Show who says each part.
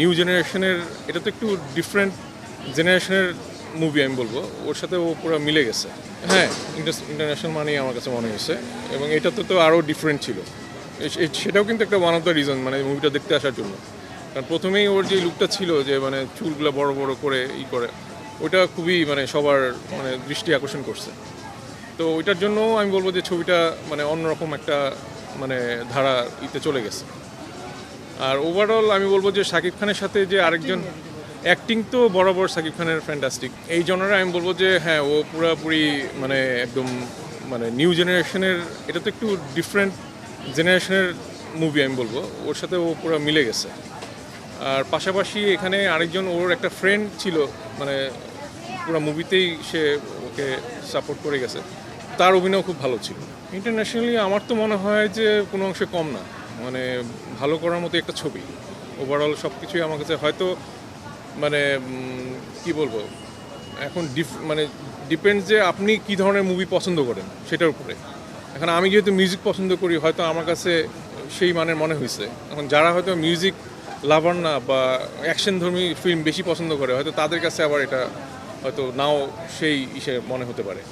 Speaker 1: New জেনারেশনের এটা তো একটু ডিফারেন্ট জেনারেশনের মুভি আমি বলবো, ওর সাথে ও পুরো মিলে গেছে। হ্যাঁ, ইন্টারন্যাশনাল মানেই আমার কাছে মনে হয়েছে, এবং এটা তো আরও ডিফারেন্ট ছিল। সেটাও কিন্তু একটা ওয়ান অফ দ্য রিজন মানে মুভিটা দেখতে আসার জন্য। কারণ প্রথমেই ওর যে লুকটা ছিল, যে মানে চুলগুলো বড় বড় করে করে, ওইটা খুবই মানে সবার মানে দৃষ্টি আকর্ষণ করছে। তো ওইটার জন্য আমি বলবো যে ছবিটা মানে অন্যরকম একটা মানে ধারা চলে গেছে। আর ওভারঅল আমি বলবো যে শাকিব খানের সাথে যে আরেকজন অ্যাক্টিং তো বরাবর শাকিব খানের ফ্যান্টাস্টিক। এই জনরা আমি বলবো যে হ্যাঁ, ও পুরোপুরি মানে একদম মানে নিউ জেনারেশনের, এটা তো একটু ডিফারেন্ট জেনারেশনের মুভি আমি বলবো, ওর সাথে ও পুরো মিলে গেছে। আর পাশাপাশি এখানে আরেকজন ওর একটা ফ্রেন্ড ছিল, মানে পুরো মুভিতেই সে ওকে সাপোর্ট করে গেছে, তার অভিনয় খুব ভালো ছিল। ইন্টারন্যাশনালি আমার তো মনে হয় যে কোনো অংশে কম না, মানে ভালো করার মতো একটা ছবি। ওভারঅল সব কিছুই আমার কাছে হয়তো মানে কি বলবো, এখন মানে ডিপেন্ডস যে আপনি কী ধরনের মুভি পছন্দ করেন সেটার উপরে। এখন আমি যেহেতু মিউজিক পছন্দ করি, হয়তো আমার কাছে সেই মানের মনে হয়েছে। এখন যারা হয়তো মিউজিক লাভার না বা অ্যাকশনধর্মী ফিল্ম বেশি পছন্দ করে, হয়তো তাদের কাছে আবার এটা হয়তো নাও সেই মনে হতে পারে।